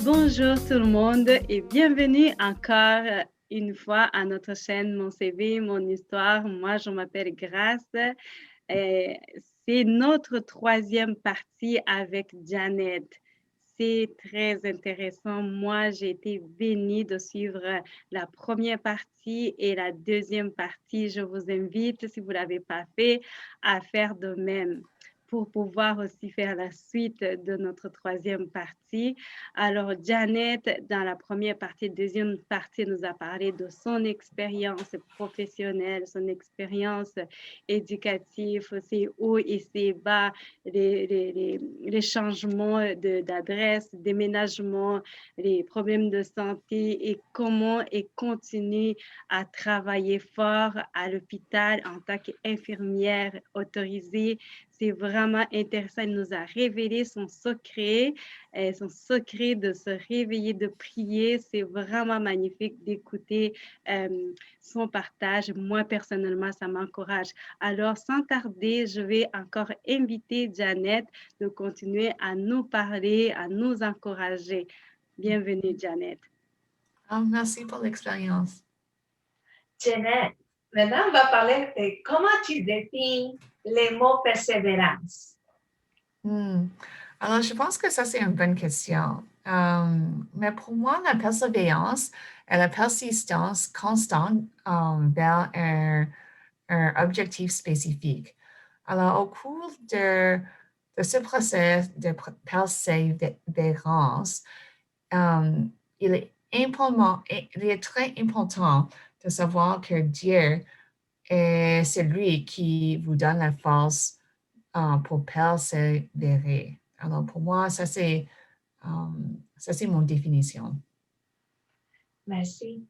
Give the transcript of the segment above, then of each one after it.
Bonjour tout le monde et bienvenue encore une fois à notre chaîne Mon CV, Mon Histoire. Moi, je m'appelle Grace. Et c'est notre troisième partie avec Janet. C'est très intéressant. Moi, j'ai été bénie de suivre la première partie et la deuxième partie. Je vous invite, si vous ne l'avez pas fait, à faire de même pour pouvoir aussi faire la suite de notre troisième partie. Alors, Janet, dans la première partie, deuxième partie, nous a parlé de son expérience professionnelle, son expérience éducative, ses hauts et ses bas, les changements d'adresse, déménagement, les problèmes de santé et comment elle continue à travailler fort à l'hôpital en tant qu'infirmière autorisée. C'est vraiment intéressant. Elle nous a révélé son secret de se réveiller, de prier. C'est vraiment magnifique d'écouter son partage. Moi, personnellement, ça m'encourage. Alors, sans tarder, je vais encore inviter Janet de continuer à nous parler, à nous encourager. Bienvenue, Janet. Oh, merci pour l'expérience. Jeanette, maintenant on va parler de comment tu définis les mots persévérance. Alors, je pense que ça, c'est une bonne question. Mais pour moi, la persévérance est la persistance constante vers un objectif spécifique. Alors, au cours de ce processus de persévérance, il est très important de savoir que Dieu est celui qui vous donne la force pour persévérer. Alors, pour moi, ça, c'est mon définition. Merci.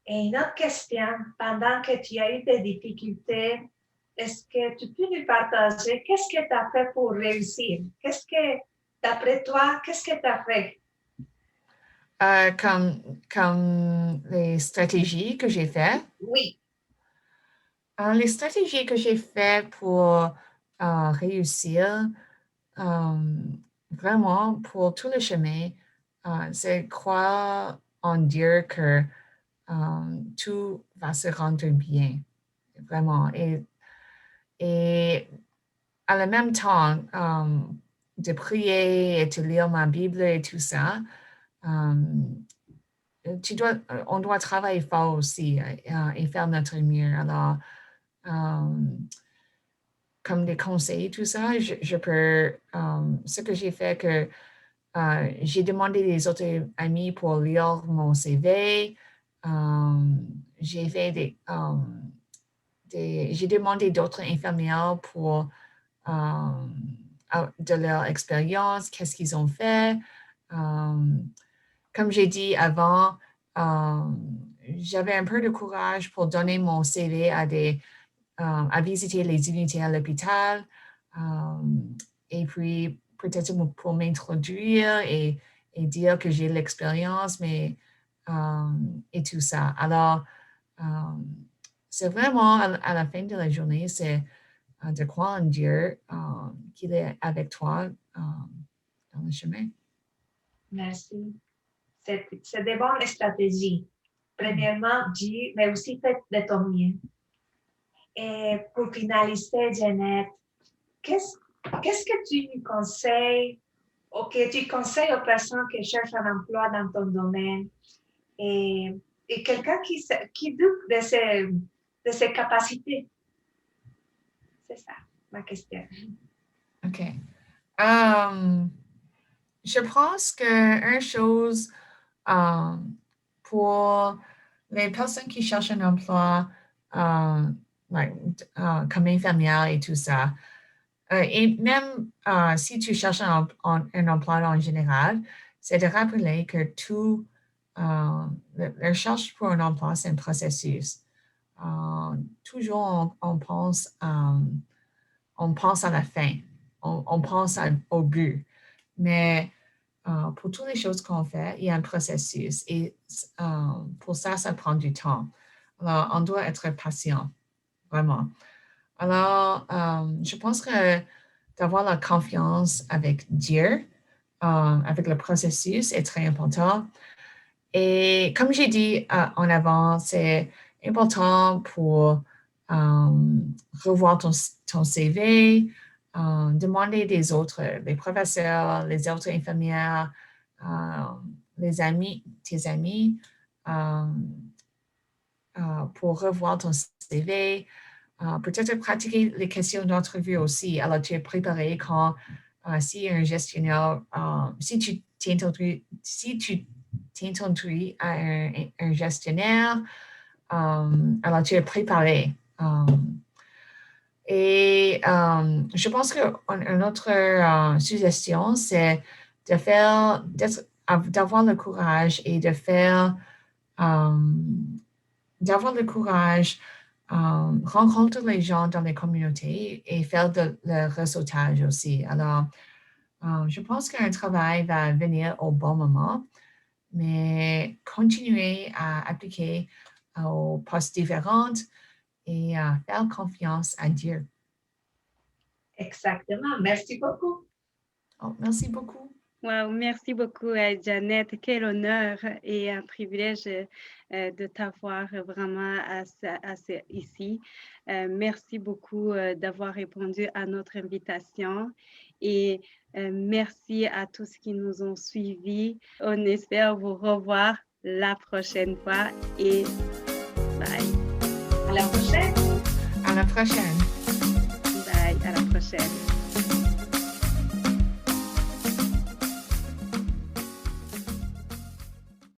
Et une autre question, pendant que tu as eu des difficultés, est-ce que tu peux nous partager qu'est-ce que tu as fait pour réussir? D'après toi, qu'est-ce que tu as fait? Comme les stratégies que j'ai faites. Oui. Les stratégies que j'ai faites pour réussir, vraiment, pour tout le chemin, c'est croire en Dieu que tout va se rendre bien, vraiment. Et à la même temps, de prier et de lire ma Bible et tout ça, on doit travailler fort aussi et faire notre mieux. Alors, comme des conseils, tout ça, je peux, ce que j'ai fait, que j'ai demandé les autres amis pour lire mon CV. J'ai fait j'ai demandé d'autres infirmières pour de leur expérience, qu'est-ce qu'ils ont fait. Comme j'ai dit avant, j'avais un peu de courage pour donner mon CV à visiter les unités à l'hôpital et puis peut-être pour m'introduire et dire que j'ai l'expérience, mais et tout ça. Alors, c'est vraiment à la fin de la journée, c'est de croire en Dieu, qu'il est avec toi dans le chemin. Merci. C'est des bonnes stratégies. Premièrement, Dieu, mais aussi faites de ton mieux. Et pour finaliser, Jeannette, qu'est-ce que tu nous conseilles ou que tu conseilles aux personnes qui cherchent un emploi dans ton domaine et quelqu'un qui doute de ses capacités? C'est ça, ma question. OK. Je pense qu'une chose pour les personnes qui cherchent un emploi comme infirmière et tout ça, et même si tu cherches un emploi en général, c'est de rappeler que la recherche pour un emploi, c'est un processus. Toujours on pense à la fin, on pense au but. Mais pour toutes les choses qu'on fait, il y a un processus et pour ça, ça prend du temps. Alors, on doit être patient, vraiment. Alors, je pense que d'avoir la confiance avec Dieu avec le processus est très important. Et comme j'ai dit en avant, c'est important pour revoir ton CV, demander des autres, les professeurs, les autres infirmières, les amis, tes amis, pour revoir ton CV. Peut-être pratiquer les questions d'entrevue aussi. Alors, tu es préparé quand si un gestionnaire, si tu t'introduis à un gestionnaire, alors tu es préparé. Et je pense qu'une autre suggestion, c'est d'avoir le courage et d'avoir le courage, rencontrer les gens dans les communautés et faire le réseautage aussi. Alors, je pense qu'un travail va venir au bon moment, mais continuer à appliquer aux postes différents et faire confiance à Dieu. Exactement. Merci beaucoup. Oh, merci beaucoup. Wow, merci beaucoup, Janet. Quel honneur et un privilège de t'avoir vraiment ici. Merci beaucoup d'avoir répondu à notre invitation et merci à tous qui nous ont suivis. On espère vous revoir la prochaine fois et bye. À la prochaine. À la prochaine. Bye, à la prochaine.